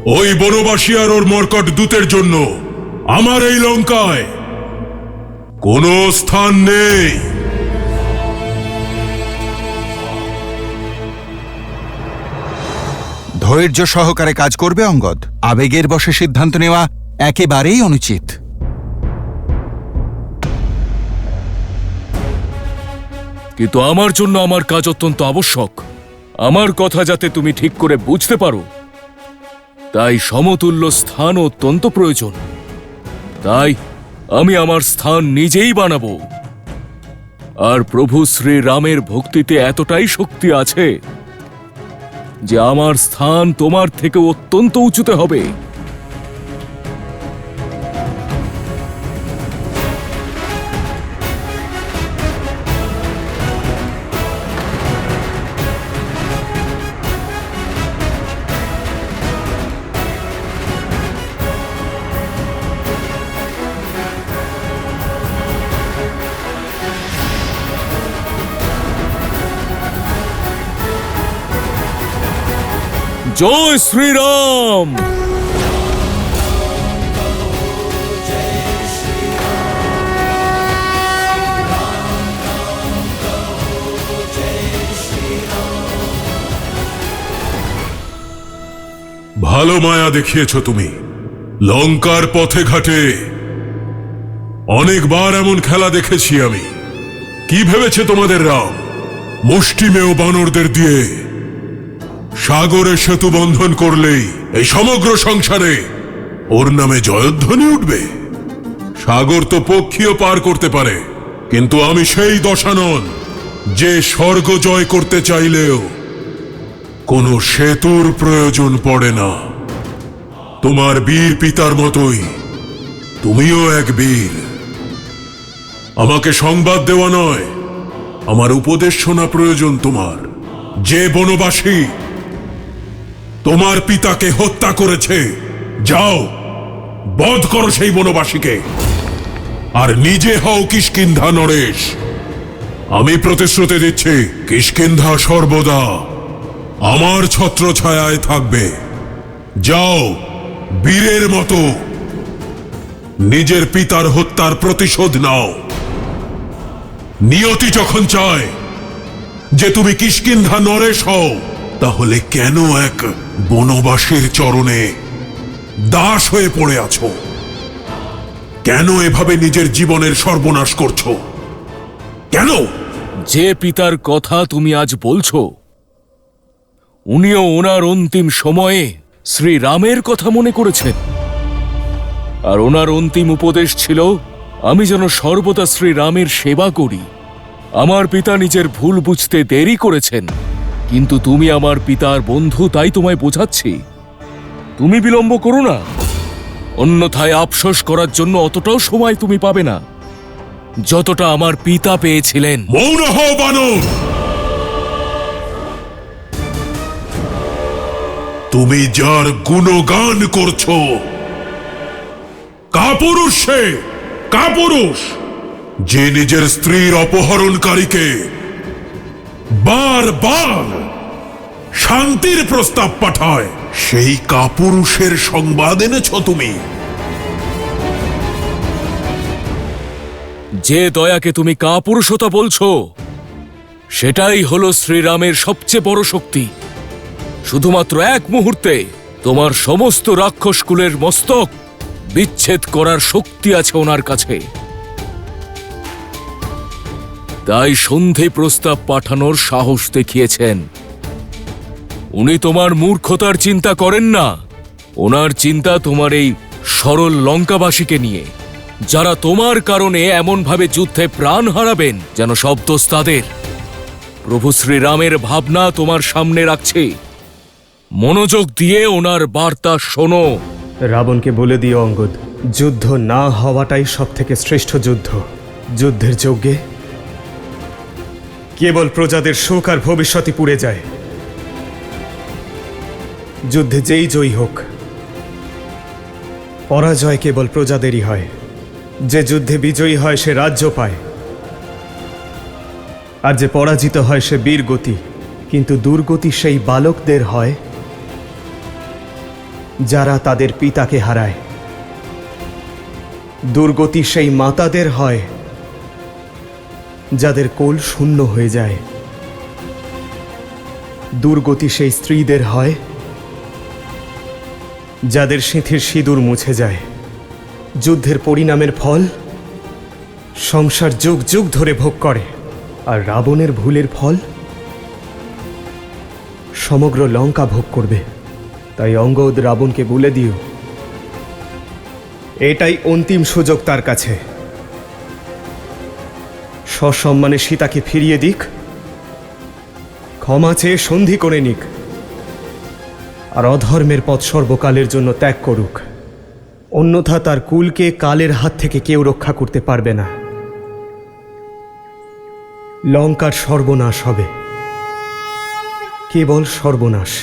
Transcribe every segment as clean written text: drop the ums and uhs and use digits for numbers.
ওই বনবাসী আর ওর মর্কট দূতের জন্য আমার এই লঙ্কায় কোনো স্থান নেই। ধৈর্য সহকারে কাজ করবে অঙ্গদ। আবেগের বশে সিদ্ধান্ত নেওয়া একেবারেই অনুচিত। কিন্তু আমার জন্য আমার কাজ অত্যন্ত আবশ্যক। আমার কথা যাতে তুমি ঠিক করে বুঝতে পারো, তাই সমতুল্য স্থান অত্যন্ত প্রয়োজন। তাই আমি আমার স্থান নিজেই বানাবো। আর প্রভু শ্রী রামের ভক্তিতে এতটাই শক্তি আছে যে আমার স্থান তোমার থেকে অত্যন্ত উঁচুতে হবে। জয় শ্রীরাম। ভালো মায়া দেখিয়েছ তুমি লঙ্কার পথে ঘাটে। অনেকবার এমন খেলা দেখেছি আমি। কি ভেবেছে তোমাদের রাম মুষ্টিমেয় বানরদের দিয়ে সাগরে সেতু বন্ধন করলেই এই সমগ্র সংসারে ওর নামে জয়ধ্বনি উঠবে? সাগর তো পক্ষীও পার করতে পারে, কিন্তু আমি সেই দশানন যে স্বর্গ জয় করতে চাইলেও কোনো সেতুর প্রয়োজন পড়ে না। তোমার বীর পিতার মতোই তুমিও এক বীর। আমাকে সংবাদ দেওয়া নয়, আমার উপদেশ শোনা প্রয়োজন তোমার। যে বনবাসী তোমার পিতাকে হত্যা করেছে, যাও বধ করো সেই বনবাসীকে, আর নিজে হও কিষ্কিন্ধা নরেশ। আমি প্রতিশ্রুতি দিচ্ছি, কিষ্কিন্ধা সর্বদা আমার ছত্রছায়ায় থাকবে। যাও বীরের মতো নিজের পিতার হত্যার প্রতিশোধ নাও। নিয়তি যখন চায় যে তুমি কিষ্কিন্ধা নরেশ হও, তাহলে কেন এক বনবাসীর চরণে দাস হয়ে পড়ে আছো? কেন এভাবে নিজের জীবনের সর্বনাশ করছো? কেন? যে পিতার কথা তুমি আজ বলছো, উনিও ওনার অন্তিম সময়ে শ্রী রামের কথা মনে করেছেন। আর ওনার অন্তিম উপদেশ ছিল আমি যেন সর্বদা শ্রী রামের সেবা করি। আমার পিতা নিজের ভুল বুঝতে দেরি করেছেন, কিন্তু তুমি আমার পিতার বন্ধু, তাই তোমায় বোঝাচ্ছি, তুমি বিলম্ব করো না। অন্যথায় আফসোস করার জন্য অতটাও সময় তুমি পাবে না যতটা আমার পিতা পেয়েছিলেন। মৌন হও বানর। তুমি যার গুণগান করছো, কাপুরুষ সে, কাপুরুষ যে নিজের স্ত্রীর অপহরণকারীকে বারবার শান্তির প্রস্তাব পাঠায়, সেই কাপুরুষের সংবাদ এনেছ তুমি। যে দয়াকে তুমি কাপুরুষতা বলছো, সেটাই হলো শ্রীরামের সবচেয়ে বড় শক্তি। শুধুমাত্র এক মুহূর্তে তোমার সমস্ত রাক্ষসকুলের মস্তক বিচ্ছেদ করার শক্তি আছে ওনার কাছে। তাই সন্ধে প্রস্তাব পাঠানোর সাহস দেখিয়েছেন। উনি তোমার মূর্খতার চিন্তা করেন না, ওনার চিন্তা তোমার এই সরল লঙ্কাবাসীকে নিয়ে, যারা তোমার কারণে এমনভাবে যুদ্ধে প্রাণ হারাবেন যেন সব দোষ তাদের। প্রভু শ্রীরামের ভাবনা তোমার সামনে রাখছে, মনোযোগ দিয়ে ওনার বার্তা শোনো। রাবণকে বলে দিও অঙ্গদ, যুদ্ধ না হওয়াটাই সব থেকে শ্রেষ্ঠ যুদ্ধ। যুদ্ধের যজ্ঞে কেবল প্রজাদের শোক আর ভবিষ্যৎই পুড়ে যায়। যুদ্ধে যেই জয়ী হোক, পরাজয় কেবল প্রজাদেরই হয়। যে যুদ্ধে বিজয়ী হয় সে রাজ্য পায়, আর যে পরাজিত হয় সে বীরগতি। কিন্তু দুর্গতি সেই বালকদের হয় যারা তাদের পিতাকে হারায়। দুর্গতি সেই মাতাদের হয় যাদের কোল শূন্য হয়ে যায়। দুর্গতি সেই স্ত্রীদের হয় যাদের সিঁথির সিঁদুর মুছে যায়। যুদ্ধের পরিণামের ফল সংসার যুগ যুগ ধরে ভোগ করে, আর রাবণের ভুলের ফল সমগ্র লঙ্কা ভোগ করবে। তাই অঙ্গদ রাবণকে বলে দিও, এটাই অন্তিম সুযোগ তার কাছে। সসম্মানে সীতাকে ফিরিয়ে দিক, ক্ষমা চেয়ে সন্ধি করে নিক, আর অধর্মের পথ সর্বকালের জন্য ত্যাগ করুক। অন্যথা তার কুলকে কালের হাত থেকে কেউ রক্ষা করতে পারবে না। লঙ্কার সর্বনাশ হবে, কেবল সর্বনাশ।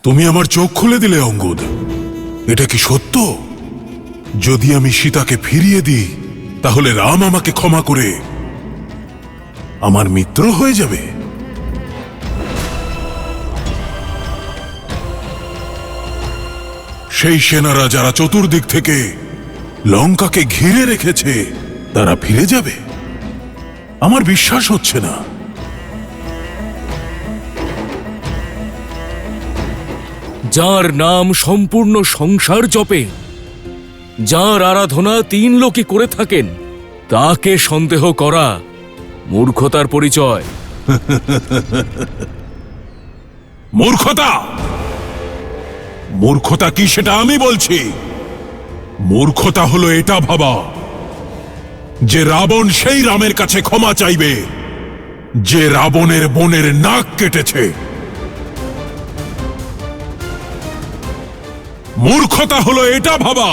তুমি আমার চোখ খুলে দিলে অঙ্গদ। এটা কি সত্য? যদি আমি সীতাকে ফিরিয়ে দিই, তাহলে রাম আমাকে ক্ষমা করে আমার মিত্র হয়ে যাবে। সেই সেনারা যারা চতুর্দিক থেকে লঙ্কাকে ঘিরে রেখেছে, তারা ফিরে যাবে? আমার বিশ্বাস হচ্ছে না। যার নাম সম্পূর্ণ সংসার জপে, যার আরাধনা 3 লোকে করে থাকেন, তাকে সন্দেহ করা মূর্খতার পরিচয়। মূর্খতা? মূর্খতা কি সেটা আমি বলছি। মূর্খতা হলো এটা ভাবা যে রাবণ সেই রামের কাছে ক্ষমা চাইবে যে রাবণের বোনের নাক কেটেছে। মূর্খতা হলো এটা ভাবা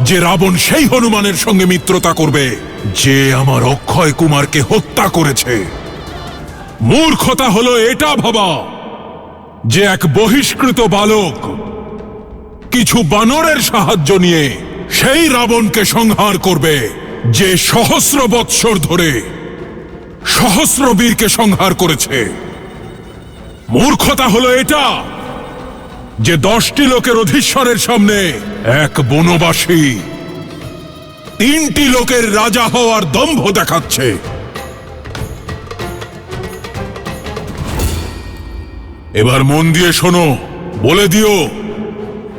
যে রাবণ সেই হনুমানের সঙ্গে মিত্রতা করবে যে আমার অক্ষয় কুমারকে হত্যা করেছে। মূর্খতা হলো এটা ভাবা যে এক বহিষ্কৃত বালক কিছু বানরের সাহায্য নিয়ে সেই রাবণকে সংহার করবে যে সহস্র বৎসর ধরে সহস্র বীরকে সংহার করেছে। মূর্খতা হলো এটা যে 10টি লোকের অধীশ্বরের সামনে এক বনবাসী 3টি লোকের রাজা হওয়ার দম্ভ দেখাচ্ছে। এবার মন দিয়ে শোনো, বলে দিও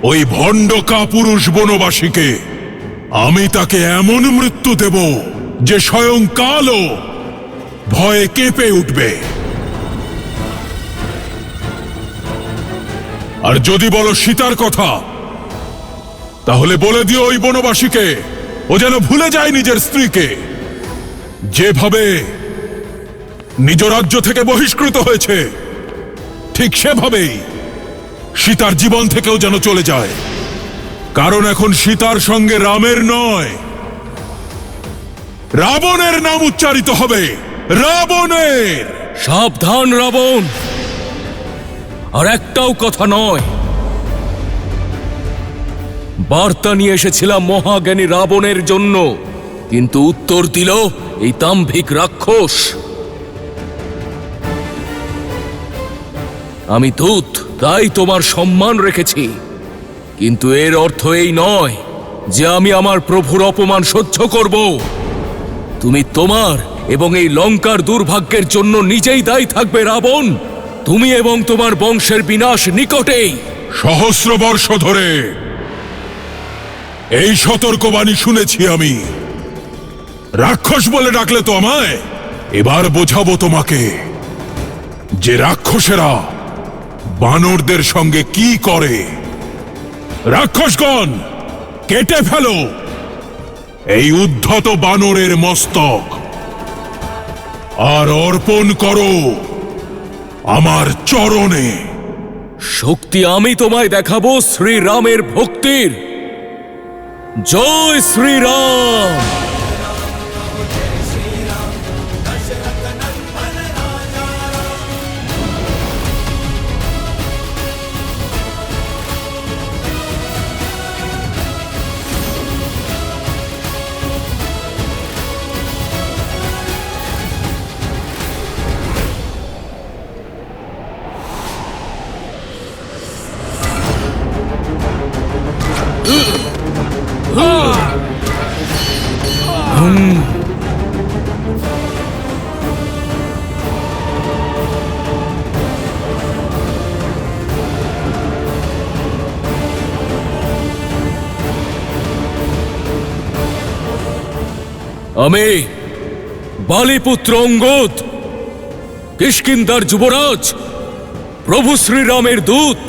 ওই ভণ্ড কাপুরুষ বনবাসীকে আমি তাকে এমন মৃত্যু দেব যে স্বয়ং কালও ভয়ে কেঁপে উঠবে। আর যদি বলো সীতার কথা, তাহলে বলে দিও ওই বনবাসীকে ও যেন ভুলে যায় নিজের স্ত্রীকে। যেভাবে নিজ রাজ্য থেকে বহিষ্কৃত হয়েছে, ঠিক সেভাবেই সীতার জীবন থেকেও যেন চলে যায়। কারণ এখন সীতার সঙ্গে রামের নয়, রাবণের নাম উচ্চারিত হবে। রাবণের! সাবধান রাবণ! আর একটাও কথা নয়। বার্তা নিয়ে এসেছিলাম মহাজ্ঞানী রাবণের জন্য, কিন্তু উত্তর দিল এই দাম্ভিক রাক্ষস। আমি দূত, তাই তোমার সম্মান রেখেছি, কিন্তু এর অর্থ এই নয় যে আমি আমার প্রভুর অপমান সহ্য করব। তুমি তোমার এবং এই লঙ্কার দুর্ভাগ্যের জন্য নিজেই দায়ী থাকবে রাবণ। তুমি এবং তোমার বংশের বিনাশ নিকটেই। সহস্র বর্ষ ধরে এই সতর্কবাণী শুনেছি আমি। রাক্ষস বলে ডাকলে তো আমায়। এবার বোঝাবো তোমাকে যে রাক্ষসেরা বানরদের সঙ্গে কি করে। রাক্ষসগণ, কেটে ফেলো এই উদ্ধত বানরের মস্তক আর অর্পণ করো আমার চরণে। শক্তি আমি তোমায় দেখাবো শ্রীরামের ভক্তির। জয় শ্রীরাম! আমি বালিপুত্র অঙ্গদ, কিষ্কিন্ধার যুবরাজ, প্রভু শ্রীরামের দূত,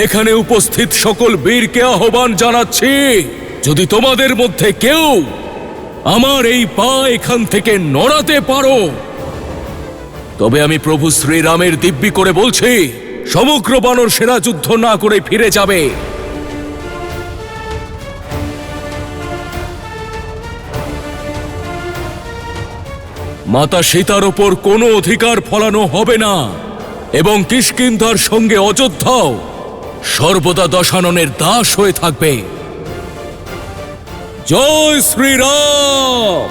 এখানে উপস্থিত সকল বীরকে আহ্বান জানাচ্ছি, যদি তোমাদের মধ্যে কেউ আমার এই পা এখান থেকে নড়াতে পারো, তবে আমি প্রভু শ্রীরামের দিব্যি করে বলছি, সমগ্র বানর সেনা যুদ্ধ না করে ফিরে যাবে। মাতা সীতার ওপর কোনো অধিকার ফলানো হবে না, এবং কিষ্কিন্ধার সঙ্গে অযোধ্যাও সর্বদা দশাননের দাস হয়ে থাকবে। জয় শ্রীরাম।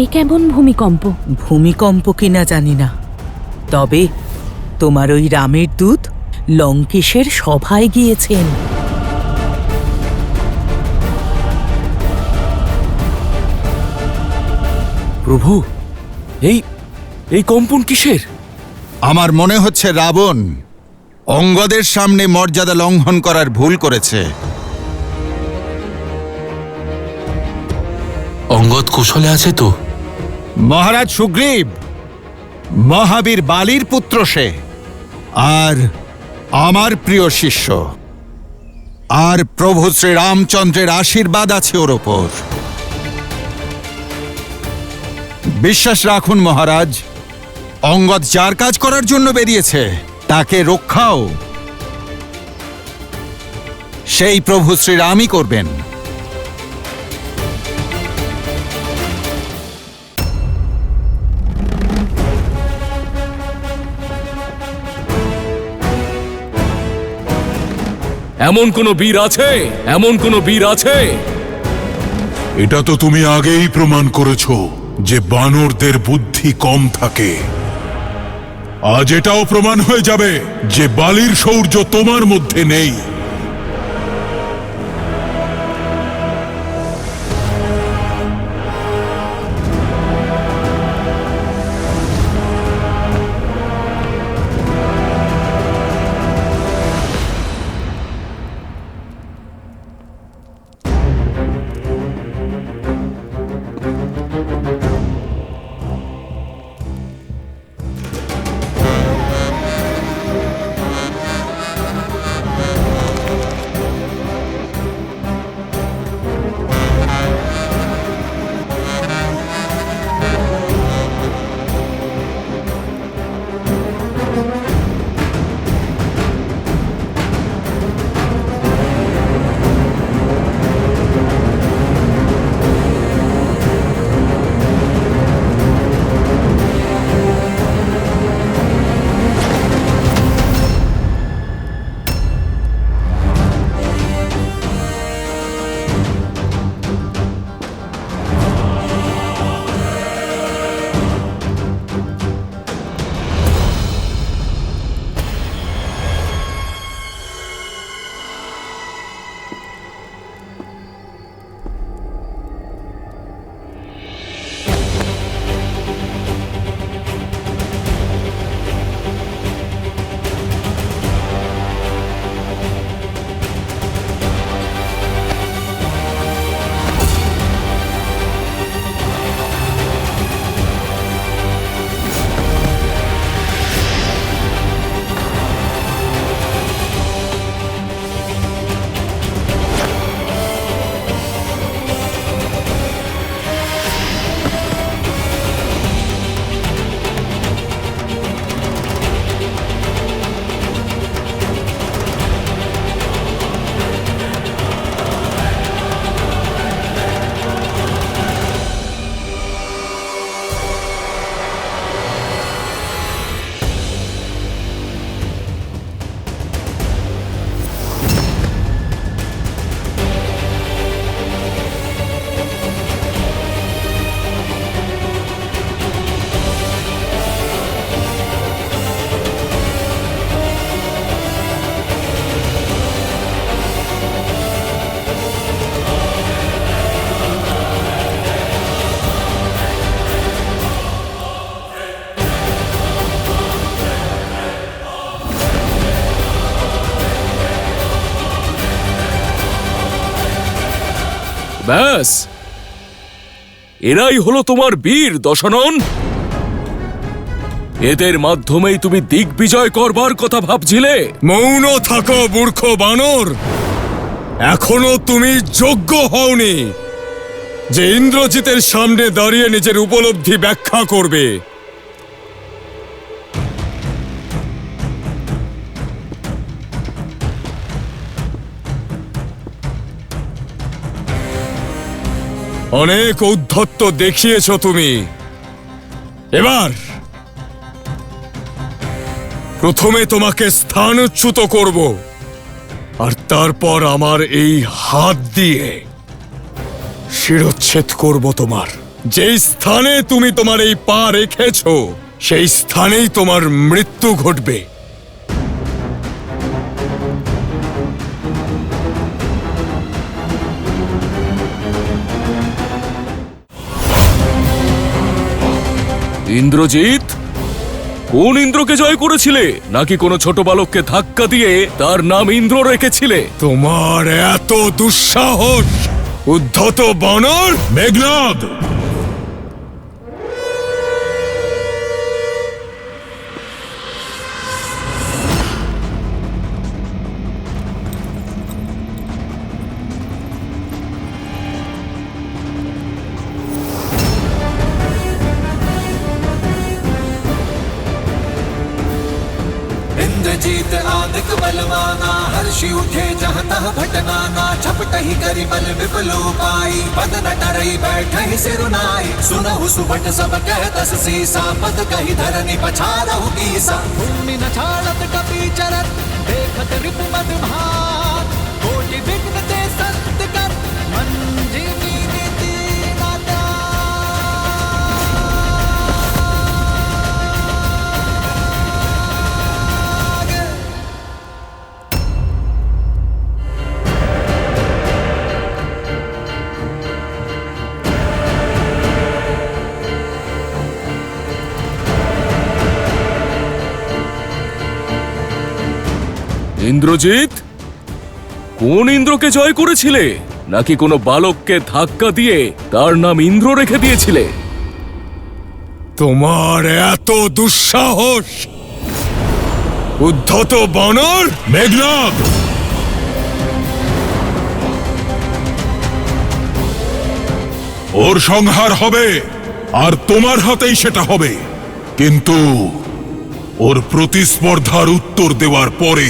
এ কেমন ভূমিকম্প? ভূমিকম্প কিনা জানি না, তবে তোমার ওই রামের দূত লঙ্কেশের সভায় গিয়েছেন। প্রভু, এই কম্পন কিসের? আমার মনে হচ্ছে রাবণ অঙ্গদের সামনে মর্যাদা লঙ্ঘন করার ভুল করেছে। অঙ্গদ কুশলে আছে তো? মহারাজ সুগ্রীব মহাবীর বালির পুত্র সে, আর আমার প্রিয় শিষ্য, আর প্রভু শ্রীরামচন্দ্রের আশীর্বাদ আছে ওর ওপর। বিশ্বাস রাখুন মহারাজ, অঙ্গদ যার কাজ করার জন্য বেরিয়েছে তাকে রক্ষাও সেই প্রভু শ্রীরামই করবেন। এমন কোন বীর আছে? এমন কোন বীর আছে? এটা তো তুমি আগেই প্রমাণ করেছো যে বানরদের বুদ্ধি কম থাকে। আজ এটাও প্রমাণ হয়ে যাবে যে বালির শৌর্য তোমার মধ্যে নেই। ব্যাস, এরাই হলো তোমার বীর দশানন। এদের মাধ্যমেই তুমি দিগ্বিজয় করবার কথা ভাবছিলে। মৌন থাকো মূর্খ বানর, এখনো তুমি যোগ্য হওনি যে ইন্দ্রজিতের সামনে দাঁড়িয়ে নিজের উপলব্ধি ব্যাখ্যা করবে। অনেক ঔদ্ধত্য দেখিয়েছ তুমি। এবার প্রথমে তোমাকে স্থানচ্যুত করব, আর তারপর আমার এই হাত দিয়ে শিরচ্ছেদ করব তোমার। যেই স্থানে তুমি তোমার এই পা রেখেছ সেই স্থানেই তোমার মৃত্যু ঘটবে। ইন্দ্রজিৎ, কোন ইন্দ্রকে জয় করেছিলে? নাকি কোনো ছোট বালককে ধাক্কা দিয়ে তার নাম ইন্দ্র রেখেছিলে? তোমার এত দুঃসাহস, উদ্ধত বানর! মেঘনাদ, इंद्रजीत आदिक बलवाना, हर्षि उठे जहाँ तह भटनाना। झपटहि करि बल विपुलो पाई, पद न डरई बैठहि सिरुनाई। सुनहु सुभट सब कहतस सीसा, पद कहि धरनि पछारहु कीसा। भूमि न छाड़त कपि चरत, देखत रिपु मद भाग। कोटि विघ्न ते संत कर, मंजिली नीति न त्याग। ইন্দ্রজিৎ, কোন ইন্দ্রকে জয় করেছিলে? নাকি কোনো বালককে ধাক্কা দিয়ে তার নাম ইন্দ্র রেখে দিয়েছিলে? তোমার এত দুঃসাহস, উদ্ধত বানর! মেঘনাদ, ওর সংহার হবে, আর তোমার হাতেই সেটা হবে। কিন্তু ওর প্রতিস্পর্ধার উত্তর দেওয়ার পরে।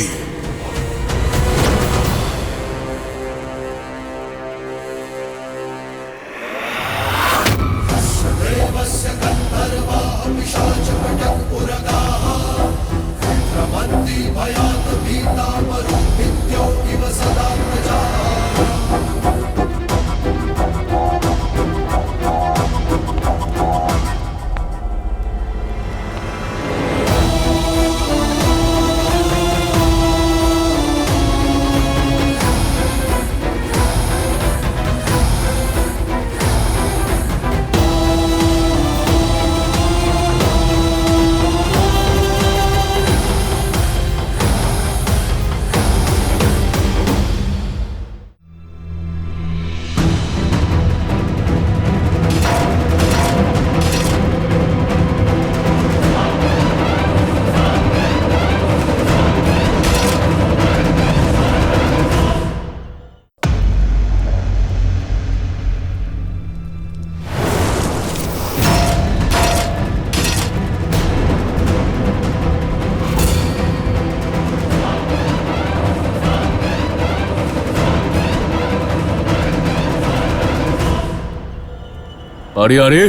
আরে আরে,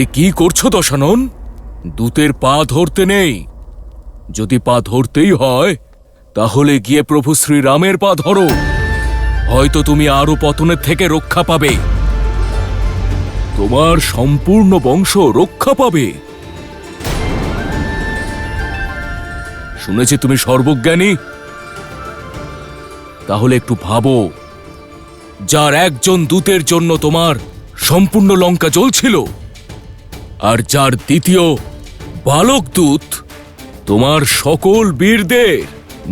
এ কি করছো দশানন? দূতের পা ধরতে নেই। যদি পা ধরতেই হয় তাহলে গিয়ে প্রভু শ্রীরামের পা ধরো। হয়তো তুমি আরো পতনের থেকে রক্ষা পাবে, তোমার সম্পূর্ণ বংশ রক্ষা পাবে। শুনেছি তুমি সর্বজ্ঞানী। তাহলে একটু ভাবো, যার একজন দূতের জন্য তোমার সম্পূর্ণ লঙ্কা জ্বলছিল, আর যার দ্বিতীয় বালক দূত তোমার সকল বীরদের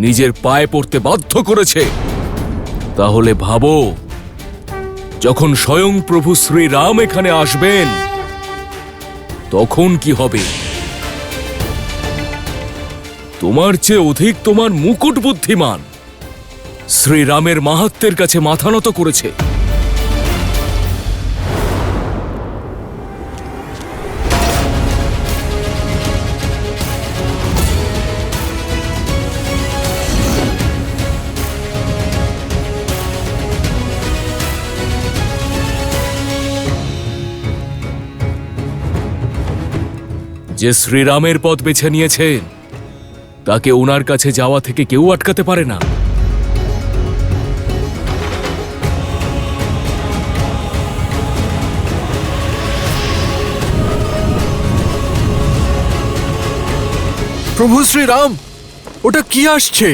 নিজের পায়ে পড়তে বাধ্য করেছে, তাহলে ভাবো যখন স্বয়ং প্রভু শ্রীরাম এখানে আসবেন তখন কি হবে? তোমার চেয়ে অধিক তোমার মুকুট বুদ্ধিমান, শ্রীরামের মাহাত্ম্যের কাছে মাথা নত করেছে। যে শ্রীরামের পথ বেছে নিয়েছেন তাকে ওনার কাছে যাওয়া থেকে কেউ আটকাতে পারে না। প্রভু শ্রীরাম, ওটা কি আসছে?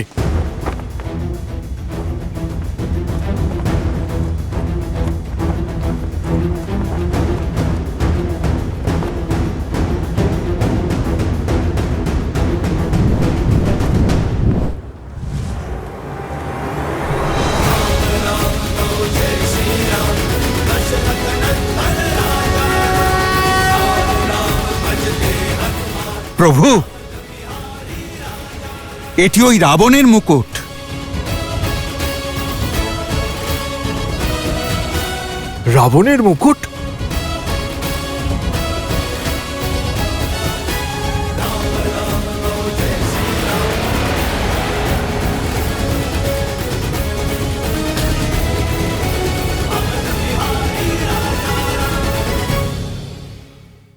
প্রভু, এটি ওই রাবণের মুকুট। রাবণের মুকুট?